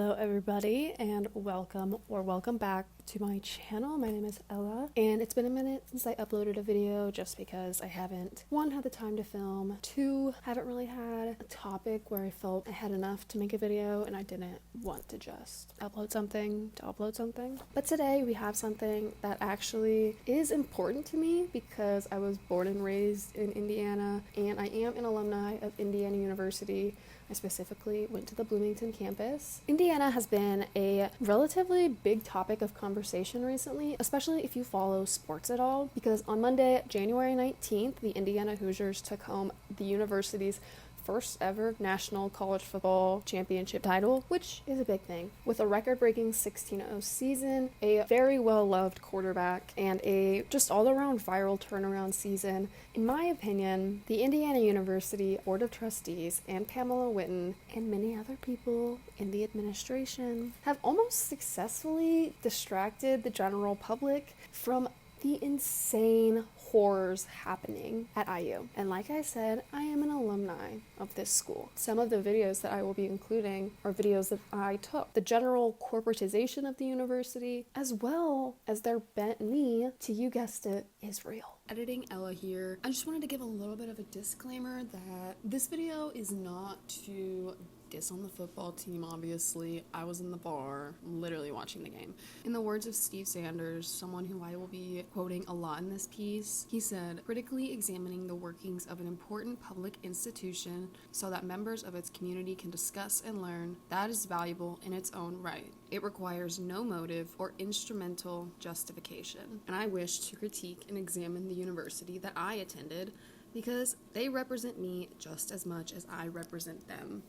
Hello everybody, and welcome back to my channel. My name is Ella, and it's been a minute since I uploaded a video just because I haven't, one, had the time to film, two, haven't really had a topic where I felt I had enough to make a video and I didn't want to just upload something to upload something. But today we have something that actually is important to me because I was born and raised in Indiana, and I am an alumni of Indiana University. I specifically went to the Bloomington campus. Indiana has been a relatively big topic of conversation recently, especially if you follow sports at all, because on Monday, January 19th, the Indiana Hoosiers took home the university's first ever national college football championship title, which is a big thing. With a record-breaking 16-0 season, a very well-loved quarterback, and a just all-around viral turnaround season, in my opinion, the Indiana University Board of Trustees and Pamela Whitten and many other people in the administration have almost successfully distracted the general public from the insane horrors happening at IU. And like I said, I am an alumni of this school. Some of the videos that I will be including are videos that I took. The general corporatization of the university, as well as their bent knee to, you guessed it, Israel. Editing Ella here. I just wanted to give a little bit of a disclaimer that this video is not to diss on the football team, obviously. I was in the bar, literally watching the game. In the words of Steve Sanders, someone who I will be quoting a lot in this piece, he said, "Critically examining the workings of an important public institution so that members of its community can discuss and learn, that is valuable in its own right. It requires no motive or instrumental justification." And I wish to critique and examine the university that I attended because they represent me just as much as I represent them.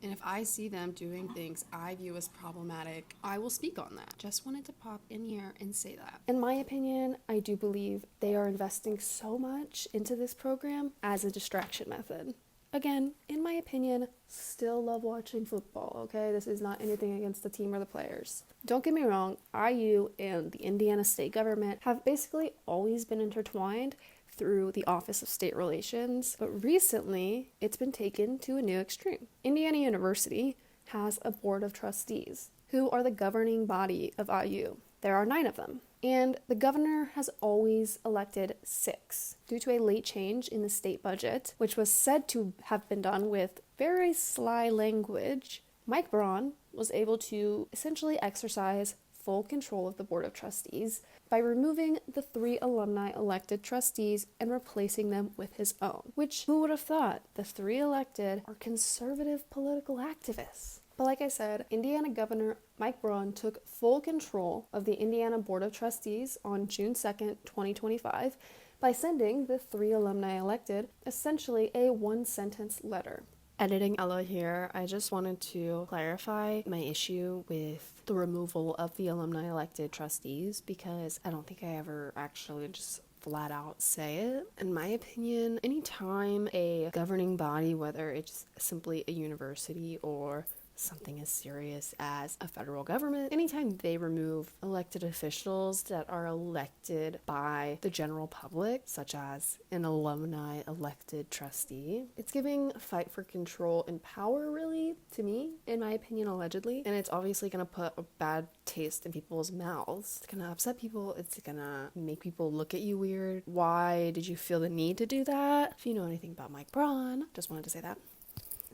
And if I see them doing things I view as problematic, I will speak on that. Just wanted to pop in here and say that. In my opinion, I do believe they are investing so much into this program as a distraction method. Again, in my opinion, still love watching football, okay? This is not anything against the team or the players. Don't get me wrong, IU and the Indiana state government have basically always been intertwined through the Office of State Relations, but recently it's been taken to a new extreme. Indiana University has a board of trustees who are the governing body of IU. There are 9 of them, and the governor has always elected 6 due to a late change in the state budget, which was said to have been done with very sly language. Mike Braun was able to essentially exercise full control of the Board of Trustees by removing the 3 alumni elected trustees and replacing them with his own, which who would have thought the 3 elected are conservative political activists? But like I said, Indiana Governor Mike Braun took full control of the Indiana Board of Trustees on June 2nd, 2025 by sending the 3 alumni elected essentially a one-sentence letter. Editing Ella here, I just wanted to clarify my issue with the removal of the alumni elected trustees because I don't think I ever actually just flat out say it. In my opinion, anytime a governing body, whether it's simply a university or something as serious as a federal government, anytime they remove elected officials that are elected by the general public, such as an alumni elected trustee, it's giving a fight for control and power, really, to me, in my opinion, allegedly. And it's obviously going to put a bad taste in people's mouths. It's going to upset people. It's going to make people look at you weird. Why did you feel the need to do that? If you know anything about Mike Braun, just wanted to say that.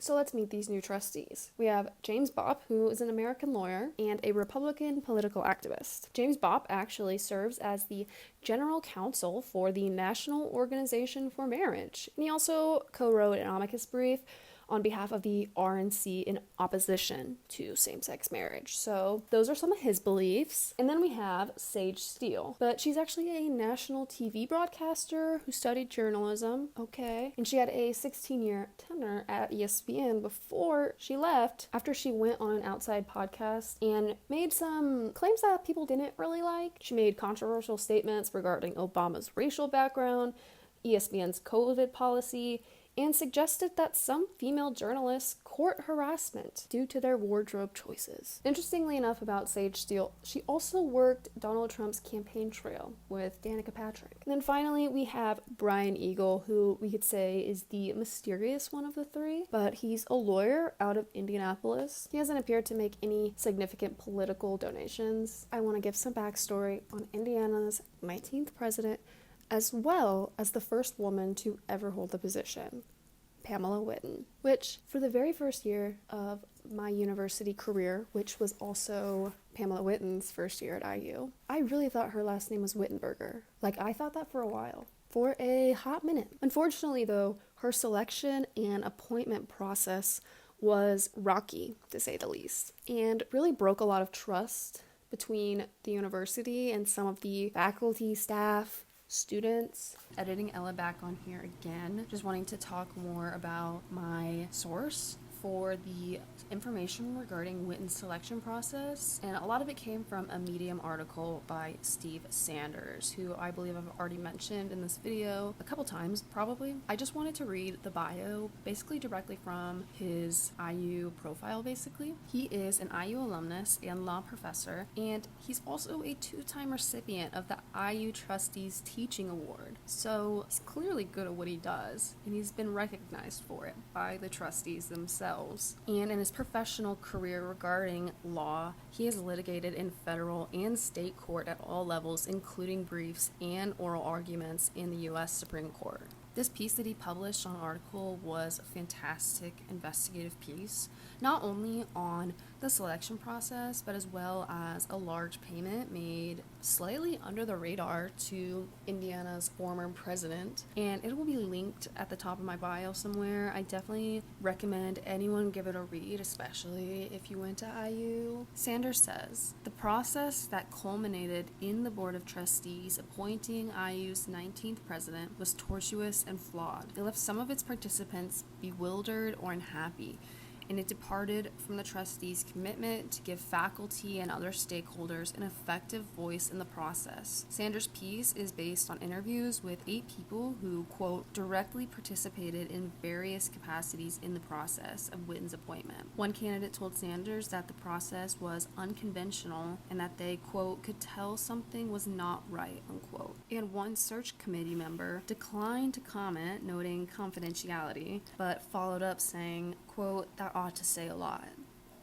So let's meet these new trustees. We have James Bopp, who is an American lawyer and a Republican political activist. James Bopp actually serves as the general counsel for the National Organization for Marriage. And he also co-wrote an amicus brief on behalf of the RNC in opposition to same-sex marriage. So those are some of his beliefs. And then we have Sage Steele, but she's actually a national TV broadcaster who studied journalism, okay, and she had a 16-year tenure at ESPN before she left after she went on an outside podcast and made some claims that people didn't really like. She made controversial statements regarding Obama's racial background, ESPN's COVID policy, and suggested that some female journalists court harassment due to their wardrobe choices. Interestingly enough about Sage Steele, she also worked Donald Trump's campaign trail with Danica Patrick. And then finally, we have Brian Eagle, who we could say is the mysterious one of the three, but he's a lawyer out of Indianapolis. He hasn't appeared to make any significant political donations. I want to give some backstory on Indiana's 19th president, as well as the first woman to ever hold the position, Pamela Whitten, which for the very first year of my university career, which was also Pamela Whitten's first year at IU, I really thought her last name was Wittenberger. Like, I thought that for a while, for a hot minute. Unfortunately, though, her selection and appointment process was rocky, to say the least, and really broke a lot of trust between the university and some of the faculty, staff, students. Editing Ella back on here again, just wanting to talk more about my source for the information regarding Whitten's selection process, and a lot of it came from a Medium article by Steve Sanders, who I believe I've already mentioned in this video a couple times, probably. I just wanted to read the bio, basically directly from his IU profile, basically. He is an IU alumnus and law professor, and he's also a two-time recipient of the IU Trustees Teaching Award. So he's clearly good at what he does, and he's been recognized for it by the trustees themselves. And in his professional career regarding law, he has litigated in federal and state court at all levels, including briefs and oral arguments in the U.S. Supreme Court. This piece that he published on article was a fantastic investigative piece, not only on the selection process, but as well as a large payment made slightly under the radar to Indiana's former president, and it will be linked at the top of my bio somewhere. I definitely recommend anyone give it a read, especially if you went to IU. Sanders says, the process that culminated in the Board of Trustees appointing IU's 19th president was tortuous and flawed. It left some of its participants bewildered or unhappy, and it departed from the trustees' commitment to give faculty and other stakeholders an effective voice in the process. Sanders' piece is based on interviews with 8 people who, quote, directly participated in various capacities in the process of Whitten's appointment. One candidate told Sanders that the process was unconventional and that they, quote, could tell something was not right, unquote. And one search committee member declined to comment, noting confidentiality, but followed up saying, quote, that ought to say a lot.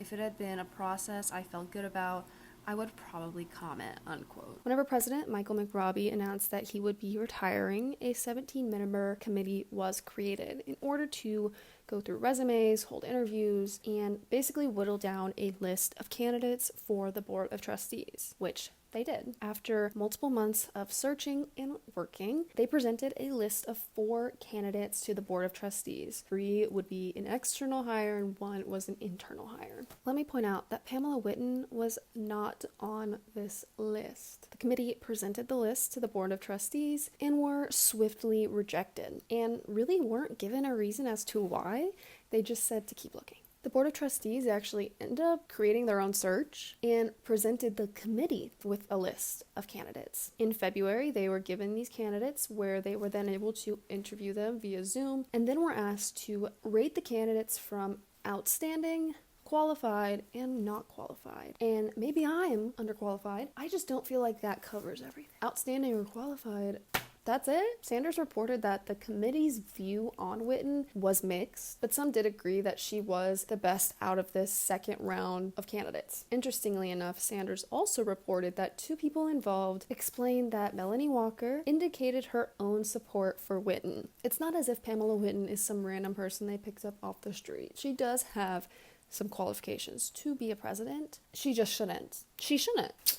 If it had been a process I felt good about, I would probably comment, unquote. Whenever President Michael McRobbie announced that he would be retiring, a 17-member committee was created in order to go through resumes, hold interviews, and basically whittle down a list of candidates for the Board of Trustees, which they did. After multiple months of searching and working, they presented a list of 4 candidates to the Board of Trustees. 3 would be an external hire and 1 was an internal hire. Let me point out that Pamela Whitten was not on this list. The committee presented the list to the Board of Trustees and were swiftly rejected, and really weren't given a reason as to why. They just said to keep looking. The Board of Trustees actually ended up creating their own search and presented the committee with a list of candidates. In February, they were given these candidates where they were then able to interview them via Zoom, and then were asked to rate the candidates from outstanding, qualified, and not qualified. And maybe I'm underqualified. I just don't feel like that covers everything. Outstanding or qualified, that's it. Sanders reported that the committee's view on Whitten was mixed, but some did agree that she was the best out of this second round of candidates. Interestingly enough, Sanders also reported that 2 people involved explained that Melanie Walker indicated her own support for Whitten. It's not as if Pamela Whitten is some random person they picked up off the street. She does have some qualifications to be a president. She just shouldn't. She shouldn't.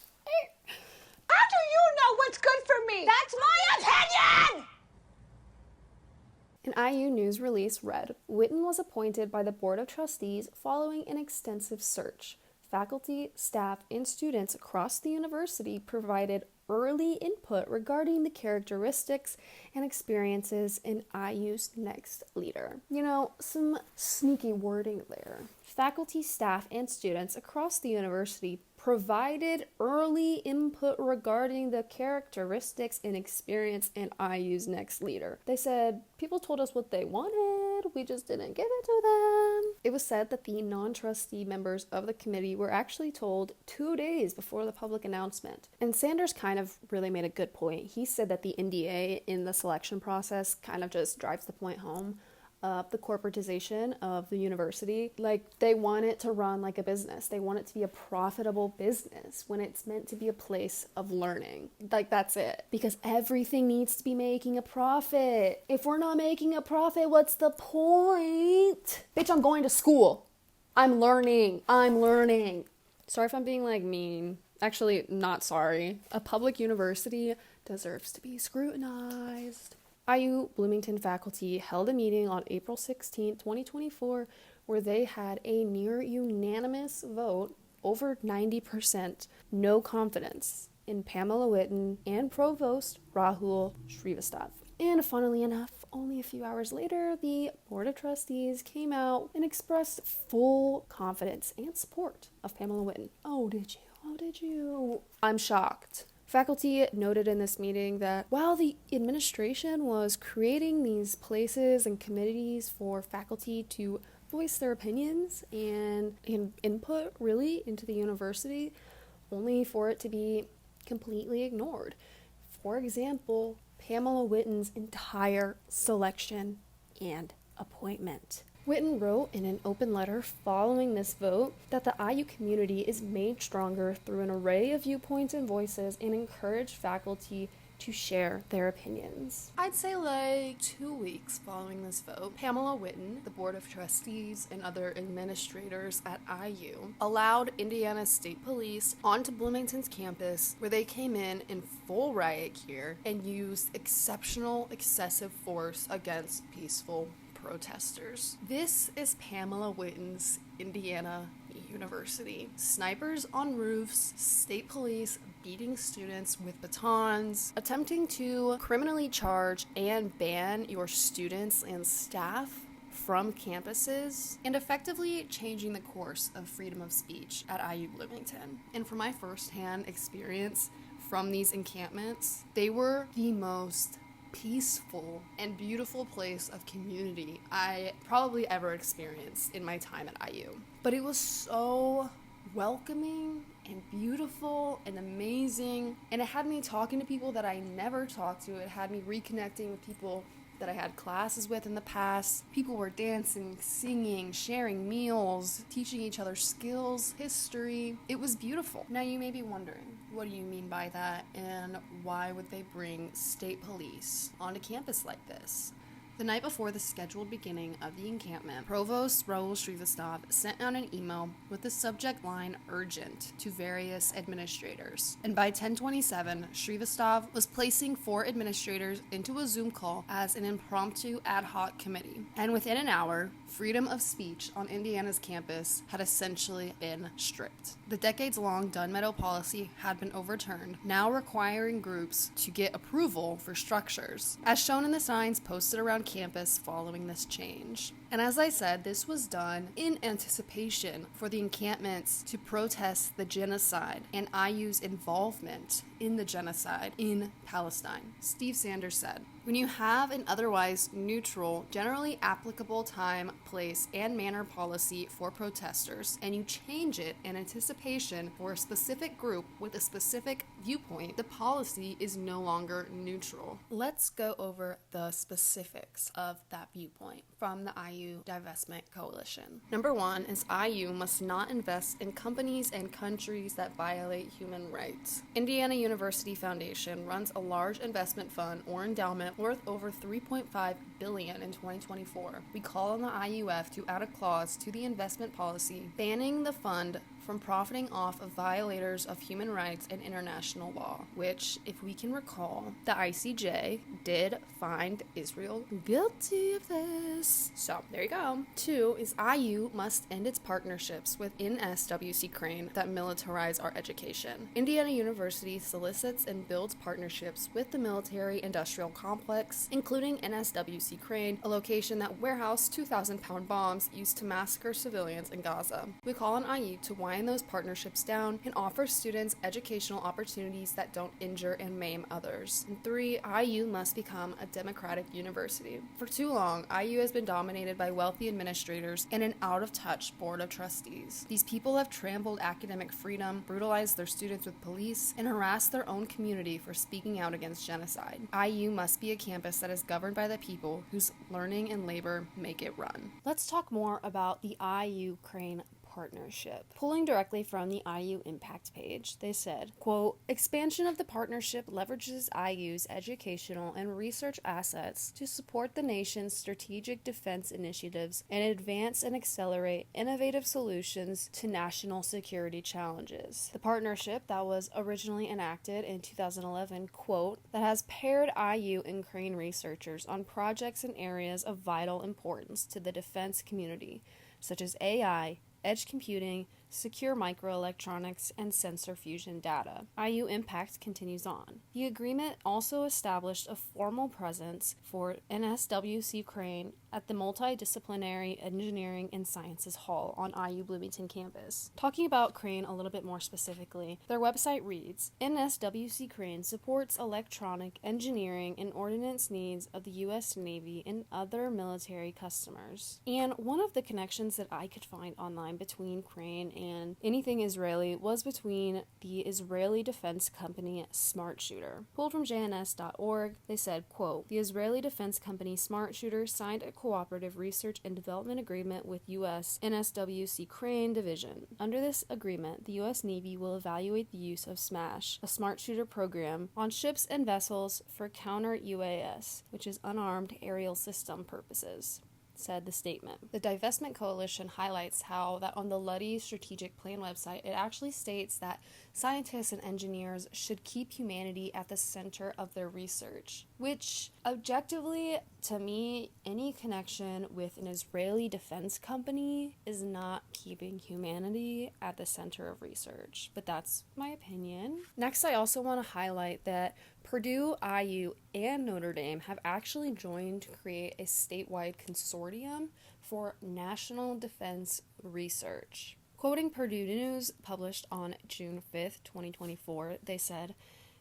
How do you know what's good for me? That's my opinion! An IU news release read, Whitten was appointed by the Board of Trustees following an extensive search. Faculty, staff, and students across the university provided early input regarding the characteristics and experiences in IU's next leader. You know, some sneaky wording there. Faculty, staff, and students across the university provided early input regarding the characteristics and experience in IU's next leader. They said, people told us what they wanted, wanted, we just didn't give it to them. It was said that the non-trustee members of the committee were actually told 2 days before the public announcement. And Sanders kind of really made a good point. He said that the NDA in the selection process kind of just drives the point home of the corporatization of the university. Like, they want it to run like a business. They want it to be a profitable business when it's meant to be a place of learning. Like, that's it. Because everything needs to be making a profit. If we're not making a profit, what's the point? Bitch, I'm going to school. I'm learning. Sorry if I'm being, like, mean. Actually, not sorry. A public university deserves to be scrutinized. IU Bloomington faculty held a meeting on April 16, 2024, where they had a near unanimous vote, over 90%, no confidence in Pamela Whitten and Provost Rahul Shrivastav. And funnily enough, only a few hours later, the Board of Trustees came out and expressed full confidence and support of Pamela Whitten. Oh, did you? I'm shocked. Faculty noted in this meeting that while the administration was creating these places and committees for faculty to voice their opinions and input really into the university, only for it to be completely ignored. For example, Pamela Whitten's entire selection and appointment. Whitten wrote in an open letter following this vote that the IU community is made stronger through an array of viewpoints and voices, and encouraged faculty to share their opinions. I'd say like 2 weeks following this vote, Pamela Whitten, the Board of Trustees, and other administrators at IU allowed Indiana State Police onto Bloomington's campus, where they came in full riot gear and used excessive force against peaceful protesters. This is Pamela Whitten's Indiana University. Snipers on roofs, state police beating students with batons, attempting to criminally charge and ban your students and staff from campuses, and effectively changing the course of freedom of speech at IU Bloomington. And from my firsthand experience from these encampments, they were the most peaceful and beautiful place of community I probably ever experienced in my time at IU. But it was so welcoming and beautiful and amazing, and it had me talking to people that I never talked to. It had me reconnecting with people that I had classes with in the past. People were dancing, singing, sharing meals, teaching each other skills, history. It was beautiful. Now you may be wondering, what do you mean by that, and why would they bring state police onto campus like this? The night before the scheduled beginning of the encampment, Provost Rahul Shrivastav sent out an email with the subject line "urgent" to various administrators. And by 10:27, Shrivastav was placing 4 administrators into a Zoom call as an impromptu ad hoc committee. And within an hour, freedom of speech on Indiana's campus had essentially been stripped. The decades-long Dunn-Meadow policy had been overturned, now requiring groups to get approval for structures, as shown in the signs posted around campus following this change. And as I said, this was done in anticipation for the encampments to protest the genocide and IU's involvement in the genocide in Palestine. Steve Sanders said, "When you have an otherwise neutral, generally applicable time, place, and manner policy for protesters, and you change it in anticipation for a specific group with a specific viewpoint, the policy is no longer neutral." Let's go over the specifics of that viewpoint from the IU Divestment Coalition. Number 1 is IU must not invest in companies and countries that violate human rights. Indiana University Foundation runs a large investment fund or endowment worth over $3.5 billion in 2024. We call on the IUF to add a clause to the investment policy banning the fund from profiting off of violators of human rights and international law, which, if we can recall, the ICJ did find Israel guilty of this. So, there you go. 2 is IU must end its partnerships with NSWC Crane that militarize our education. Indiana University solicits and builds partnerships with the military-industrial complex, including NSWC Crane, a location that warehoused 2,000-pound bombs used to massacre civilians in Gaza. We call on IU to wind grind those partnerships down and offer students educational opportunities that don't injure and maim others. And 3, IU must become a democratic university. For too long, IU has been dominated by wealthy administrators and an out-of-touch board of trustees. These people have trampled academic freedom, brutalized their students with police, and harassed their own community for speaking out against genocide. IU must be a campus that is governed by the people whose learning and labor make it run. Let's talk more about the IU Crane partnership. Pulling directly from the IU Impact page, they said, quote, expansion of the partnership leverages IU's educational and research assets to support the nation's strategic defense initiatives and advance and accelerate innovative solutions to national security challenges. The partnership that was originally enacted in 2011, quote, that has paired IU and Crane researchers on projects in areas of vital importance to the defense community, such as AI, edge computing, secure microelectronics, and sensor fusion data. IU Impact continues on. The agreement also established a formal presence for NSWC Crane at the Multidisciplinary Engineering and Sciences Hall on IU Bloomington campus. Talking about Crane a little bit more specifically, their website reads, NSWC Crane supports electronic, engineering, and ordnance needs of the U.S. Navy and other military customers. And one of the connections that I could find online between Crane and anything Israeli was between the Israeli defense company Smart Shooter. Pulled from JNS.org, they said, quote, the Israeli defense company Smart Shooter signed a cooperative research and development agreement with U.S. NSWC Crane Division. Under this agreement, the U.S. Navy will evaluate the use of SMASH, a Smart Shooter program, on ships and vessels for counter-UAS, which is unarmed aerial system purposes, said the statement. The Divestment Coalition highlights how that on the Luddy Strategic Plan website, it actually states that scientists and engineers should keep humanity at the center of their research, which objectively, to me, any connection with an Israeli defense company is not keeping humanity at the center of research, but that's my opinion. Next, I also want to highlight that Purdue, IU, and Notre Dame have actually joined to create a statewide consortium for national defense research. Quoting Purdue News, published on June 5th, 2024, they said,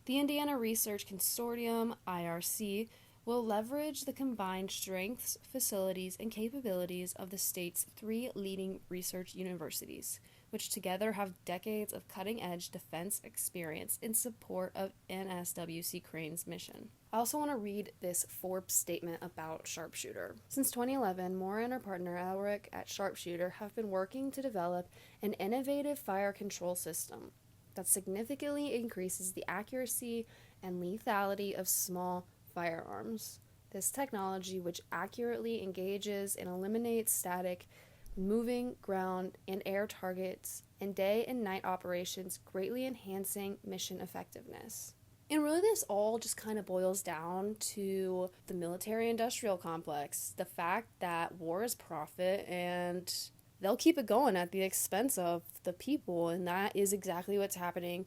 the Indiana Research Consortium, IRC, will leverage the combined strengths, facilities, and capabilities of the state's 3 leading research universities, which together have decades of cutting-edge defense experience in support of NSWC Crane's mission. I also want to read this Forbes statement about Sharpshooter. Since 2011, Moore and her partner Elric at Sharpshooter have been working to develop an innovative fire control system that significantly increases the accuracy and lethality of small firearms. This technology, which accurately engages and eliminates static, moving, ground, and air targets in day and night operations, greatly enhancing mission effectiveness. And really this all just kind of boils down to the military-industrial complex, the fact that war is profit and they'll keep it going at the expense of the people, and that is exactly what's happening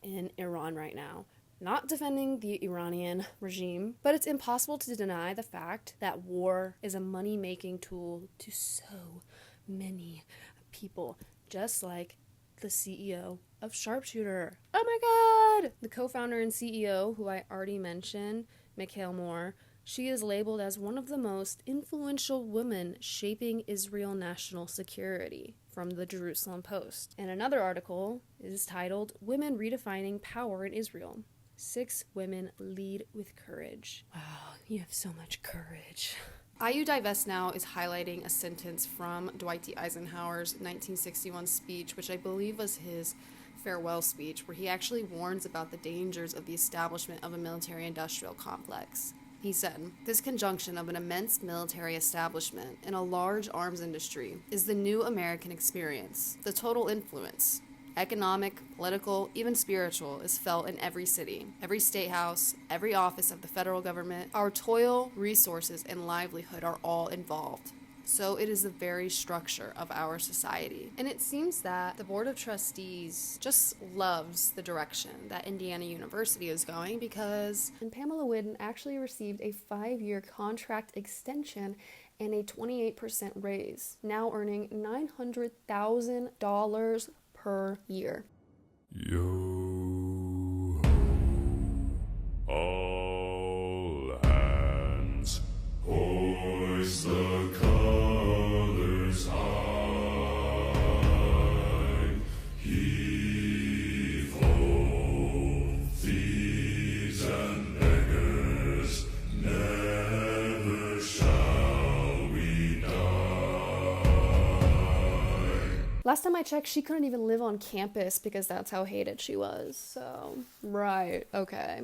in Iran right now. Not defending the Iranian regime, but it's impossible to deny the fact that war is a money-making tool to so many people, just like the CEO of Sharpshooter. Oh my god! The co-founder and CEO, who I already mentioned, Mikhail Moore, she is labeled as one of the most influential women shaping Israel national security from the Jerusalem Post. And another article is titled, Women Redefining Power in Israel. 6 women lead with courage. Wow, you have so much courage. IU Divest Now is highlighting a sentence from Dwight D. Eisenhower's 1961 speech, which I believe was his farewell speech, where he actually warns about the dangers of the establishment of a military-industrial complex. He said, this conjunction of an immense military establishment and a large arms industry is the new American experience. The total influence, economic, political, even spiritual, is felt in every city, every state house, every office of the federal government. Our toil, resources, and livelihood are all involved. So it is the very structure of our society. And it seems that the Board of Trustees just loves the direction that Indiana University is going, because Pamela Whitten actually received a 5-year contract extension and a 28% raise, now earning $900,000 per year. Yo ho, all hands, hoist the colors high, heave ho, thieves and beggars, never shall we die. Last time I checked, she couldn't even live on campus because that's how hated she was. So, right, okay.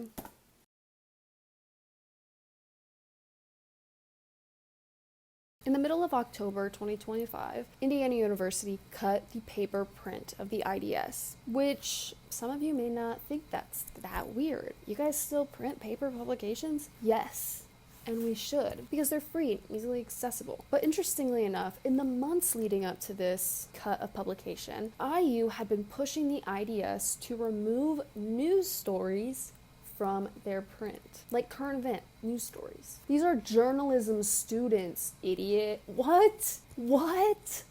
In the middle of October 2025, Indiana University cut the paper print of the IDS, which some of you may not think that's that weird. You guys still print paper publications? Yes. And we should, because they're free and easily accessible. But interestingly enough, in the months leading up to this cut of publication, IU had been pushing the IDS to remove news stories from their print, like current event news stories. These are journalism students, idiot. What?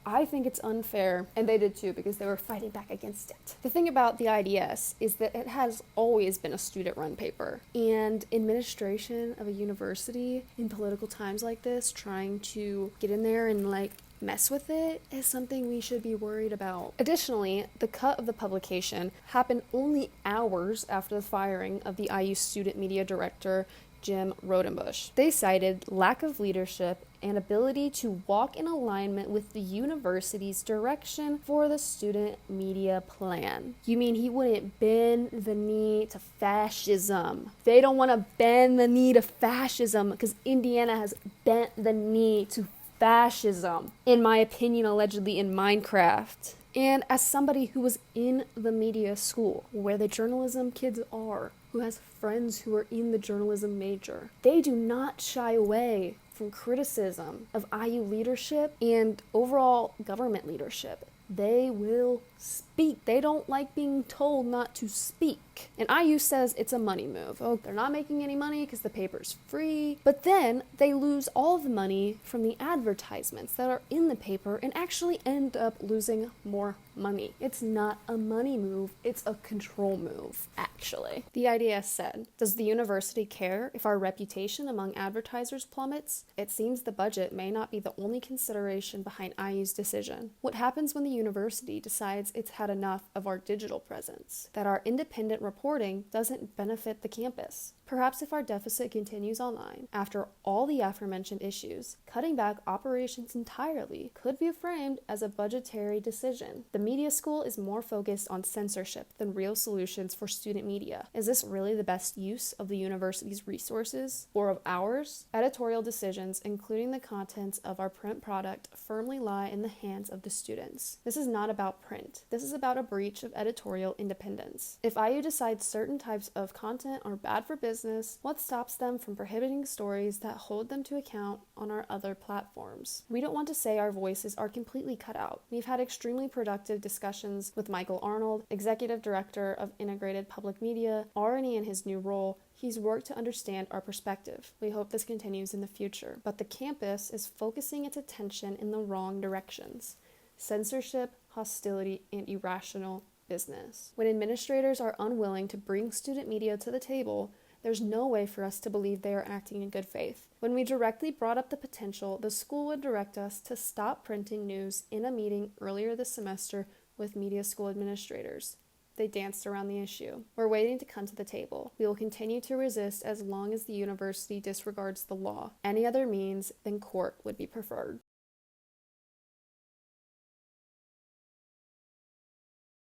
I think it's unfair, and they did too because they were fighting back against it. The thing about the IDS is that it has always been a student-run paper, and administration of a university in political times like this, trying to get in there and mess with it is something we should be worried about. Additionally, the cut of the publication happened only hours after the firing of the IU student media director, Jim Rodenbush. They cited lack of leadership and ability to walk in alignment with the university's direction for the student media plan. You mean he wouldn't bend the knee to fascism? They don't want to bend the knee to fascism because Indiana has bent the knee to fascism, in my opinion, allegedly in Minecraft. And as somebody who was in the media school, where the journalism kids are, who has friends who are in the journalism major, they do not shy away from criticism of IU leadership and overall government leadership. They will speak. They don't like being told not to speak. And IU says it's a money move. Oh, they're not making any money because the paper's free. But then they lose all of the money from the advertisements that are in the paper and actually end up losing more money. It's not a money move, it's a control move, actually. The IDS said, "Does the university care if our reputation among advertisers plummets? It seems the budget may not be the only consideration behind IU's decision. What happens when the university decides it's had enough of our digital presence? That our independent reporting doesn't benefit the campus? Perhaps if our deficit continues online, after all the aforementioned issues, cutting back operations entirely could be framed as a budgetary decision. The media school is more focused on censorship than real solutions for student media. Is this really the best use of the university's resources, or of ours? Editorial decisions, including the contents of our print product, firmly lie in the hands of the students. This is not about print. This is about a breach of editorial independence. If IU decides certain types of content are bad for business, what stops them from prohibiting stories that hold them to account on our other platforms? We don't want to say our voices are completely cut out. We've had extremely productive discussions with Michael Arnold, Executive Director of Integrated Public Media, already in his new role. He's worked to understand our perspective. We hope this continues in the future. But the campus is focusing its attention in the wrong directions: censorship, hostility, and irrational business. When administrators are unwilling to bring student media to the table, there's no way for us to believe they are acting in good faith. When we directly brought up the potential, the school would direct us to stop printing news in a meeting earlier this semester with media school administrators. They danced around the issue. We're waiting to come to the table. We will continue to resist as long as the university disregards the law. Any other means than court would be preferred."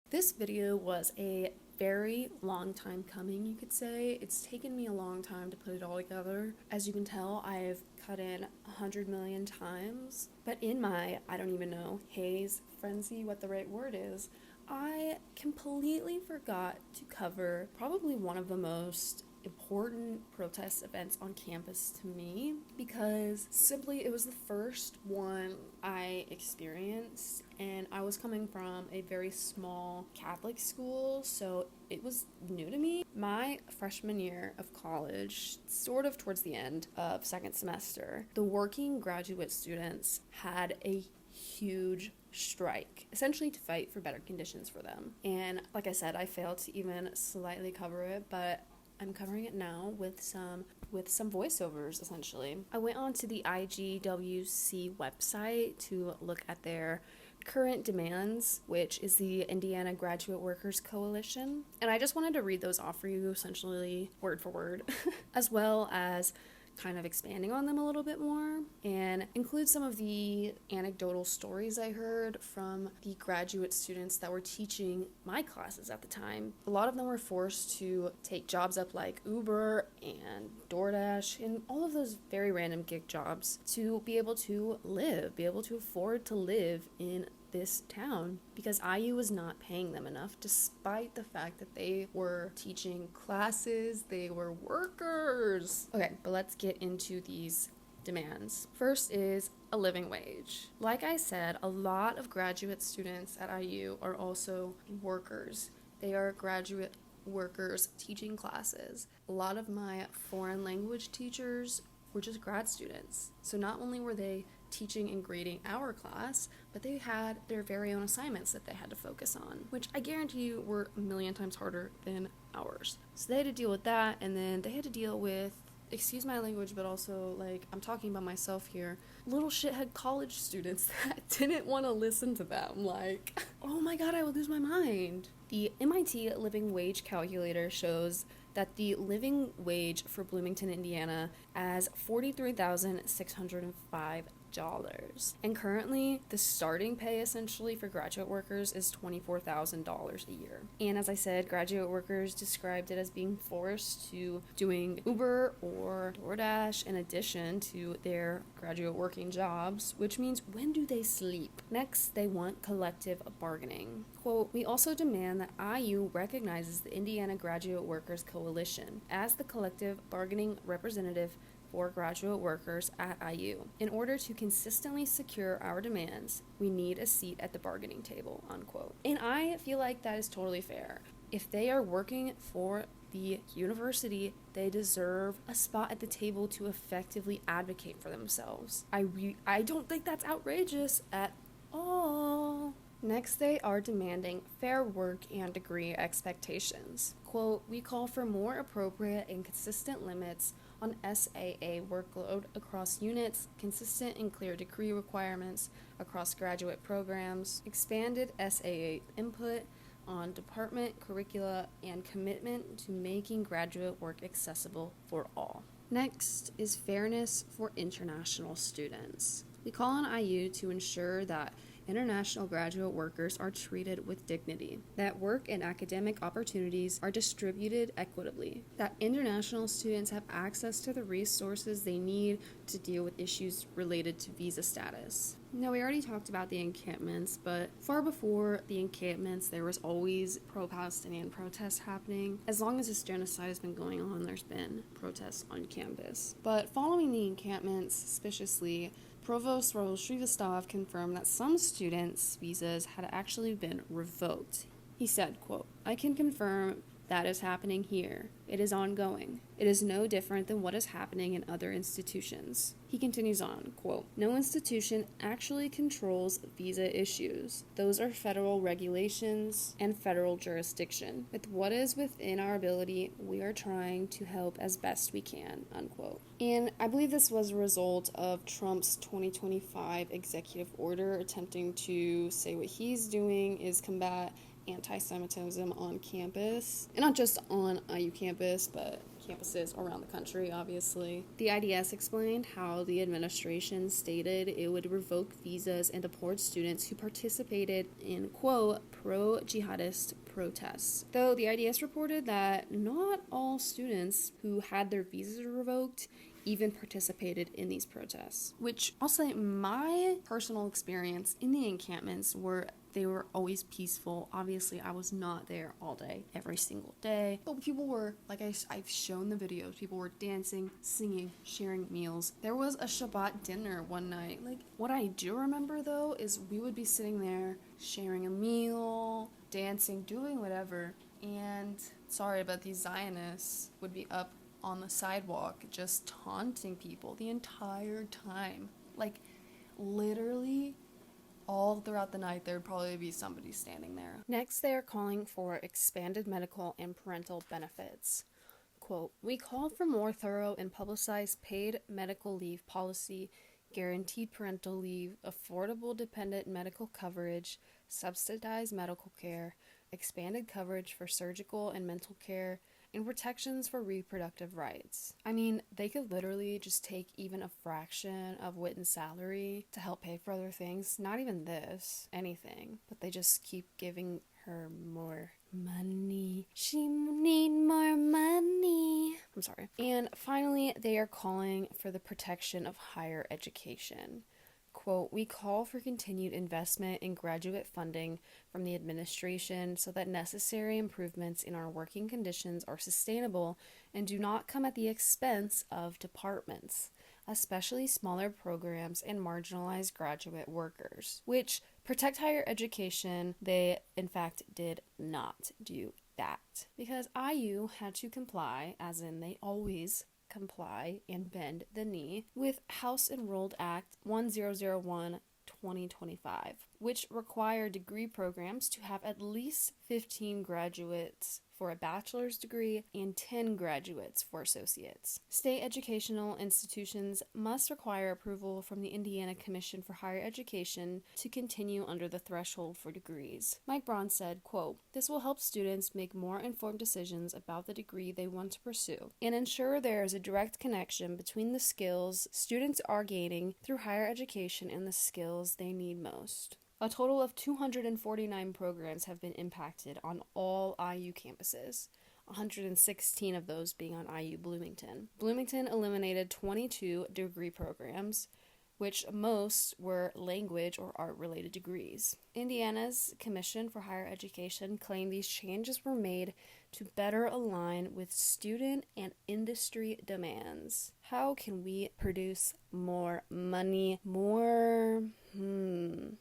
This video was a very long time coming, you could say. It's taken me a long time to put it all together. As you can tell, I've cut in 100 million times. But in my, I don't even know, haze, frenzy, what the right word is, I completely forgot to cover probably one of the most important protest events on campus to me, because simply it was the first one I experienced, and I was coming from a very small Catholic school, so it was new to me. My freshman year of college, sort of towards the end of second semester, the working graduate students had a huge strike, essentially to fight for better conditions for them. And like I said, I failed to even slightly cover it, but I'm covering it now with some voiceovers, essentially. I went on to the IGWC website to look at their current demands, which is the Indiana Graduate Workers Coalition. And I just wanted to read those off for you, essentially word for word, as well as kind of expanding on them a little bit more and include some of the anecdotal stories I heard from the graduate students that were teaching my classes at the time. A lot of them were forced to take jobs up like Uber and DoorDash and all of those very random gig jobs to be able to afford to live in this town because IU was not paying them enough despite the fact that they were teaching classes, they were workers. Okay, but let's get into these demands. First is a living wage. Like I said, a lot of graduate students at IU are also workers. They are graduate workers teaching classes. A lot of my foreign language teachers were just grad students. So not only were they teaching and grading our class, but they had their very own assignments that they had to focus on, which I guarantee you were a million times harder than ours. So they had to deal with that, and then they had to deal with, excuse my language, but also, like, I'm talking about myself here, little shithead college students that didn't want to listen to them. Like, oh my god, I would lose my mind. The MIT Living Wage Calculator shows that the living wage for Bloomington, Indiana, as $43,605. And currently, the starting pay essentially for graduate workers is $24,000 a year. And as I said, graduate workers described it as being forced to doing Uber or DoorDash in addition to their graduate working jobs, which means when do they sleep? Next, they want collective bargaining. Quote, we also demand that IU recognizes the Indiana Graduate Workers Coalition as the collective bargaining representative for graduate workers at IU. In order to consistently secure our demands, we need a seat at the bargaining table, unquote. And I feel like that is totally fair. If they are working for the university, they deserve a spot at the table to effectively advocate for themselves. I don't think that's outrageous at all. Next, they are demanding fair work and degree expectations. Quote, we call for more appropriate and consistent limits on SAA workload across units, consistent and clear degree requirements across graduate programs, expanded SAA input on department curricula, and commitment to making graduate work accessible for all. Next is fairness for international students. We call on IU to ensure that international graduate workers are treated with dignity, that work and academic opportunities are distributed equitably, that international students have access to the resources they need to deal with issues related to visa status. Now, we already talked about the encampments, but far before the encampments, there was always pro-Palestinian protests happening. As long as this genocide has been going on, there's been protests on campus. But following the encampments, suspiciously, Provost Shrivastav confirmed that some students' visas had actually been revoked. He said, quote, I can confirm that is happening here. It is ongoing. It is no different than what is happening in other institutions. He continues on, quote, no institution actually controls visa issues. Those are federal regulations and federal jurisdiction. With what is within our ability, we are trying to help as best we can, unquote. And I believe this was a result of Trump's 2025 executive order attempting to say what he's doing is combat anti-Semitism on campus, and not just on IU campus, but campuses around the country, obviously. The IDS explained how the administration stated it would revoke visas and deport students who participated in, quote, pro-jihadist protests. Though the IDS reported that not all students who had their visas revoked even participated in these protests, which I'll say my personal experience in the encampments they were always peaceful. Obviously, I was not there all day, every single day. But people were, like I've shown the videos, people were dancing, singing, sharing meals. There was a Shabbat dinner one night. Like, what I do remember, though, is we would be sitting there, sharing a meal, dancing, doing whatever. And, sorry, but these Zionists would be up on the sidewalk just taunting people the entire time. Like, literally all throughout the night there would probably be somebody standing there. Next, they are calling for expanded medical and parental benefits. Quote, we call for more thorough and publicized paid medical leave policy, guaranteed parental leave, affordable dependent medical coverage, subsidized medical care, expanded coverage for surgical and mental care, and protections for reproductive rights. I mean, they could literally just take even a fraction of Whitten's salary to help pay for other things. Not even this, anything. But they just keep giving her more money. She need more money. I'm sorry. And finally, they are calling for the protection of higher education. Quote, we call for continued investment in graduate funding from the administration so that necessary improvements in our working conditions are sustainable and do not come at the expense of departments, especially smaller programs and marginalized graduate workers, which protect higher education. They, in fact, did not do that because IU had to comply, as in they always comply and bend the knee, with House Enrolled Act 1001/2025, which require degree programs to have at least 15 graduates for a bachelor's degree and 10 graduates for associates. State educational institutions must require approval from the Indiana Commission for Higher Education to continue under the threshold for degrees. Mike Braun said, quote, this will help students make more informed decisions about the degree they want to pursue and ensure there is a direct connection between the skills students are gaining through higher education and the skills they need most. A total of 249 programs have been impacted on all IU campuses, 116 of those being on IU Bloomington. Bloomington eliminated 22 degree programs, which most were language or art-related degrees. Indiana's Commission for Higher Education claimed these changes were made to better align with student and industry demands. How can we produce more money, more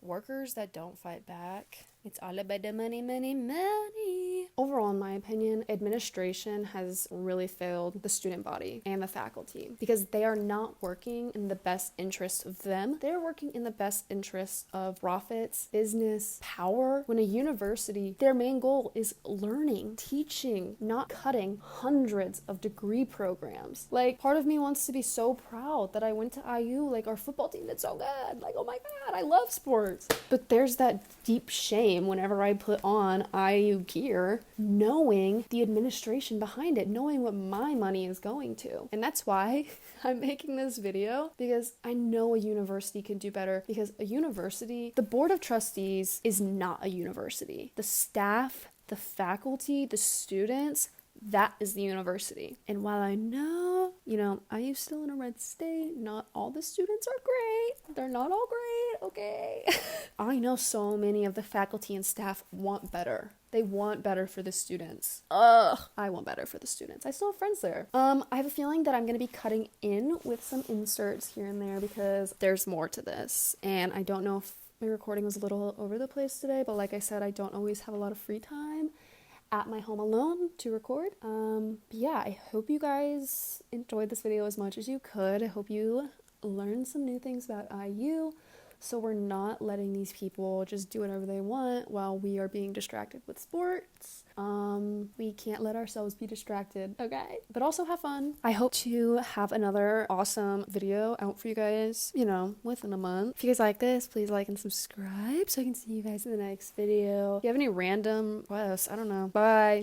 workers that don't fight back? It's all about the money, money, money. Overall, in my opinion, administration has really failed the student body and the faculty because they are not working in the best interest of them. They're working in the best interest of profits, business, power. When a university, their main goal is learning, teaching, not cutting hundreds of degree programs. Like, part of me wants to be so proud that I went to IU. Like, our football team did so good. Like, oh my God, I love sports. But there's that deep shame whenever I put on IU gear, knowing the administration behind it, knowing what my money is going to. And that's why I'm making this video, because I know a university can do better, because a university, the Board of Trustees is not a university. The staff, the faculty, the students, that is the university. And while I know, IU's still in a red state, not all the students are great. They're not all great, okay? I know so many of the faculty and staff want better. They want better for the students. I want better for the students. I still have friends there. I have a feeling that I'm going to be cutting in with some inserts here and there because there's more to this. And I don't know if my recording was a little over the place today, but like I said, I don't always have a lot of free time at my home alone to record. But yeah, I hope you guys enjoyed this video as much as you could. I hope you learned some new things about IU, so we're not letting these people just do whatever they want while we are being distracted with sports. We can't let ourselves be distracted, okay? But also have fun. I hope to have another awesome video out for you guys, within a month. If you guys like this, please like and subscribe so I can see you guys in the next video. If you have any random requests, I don't know. Bye.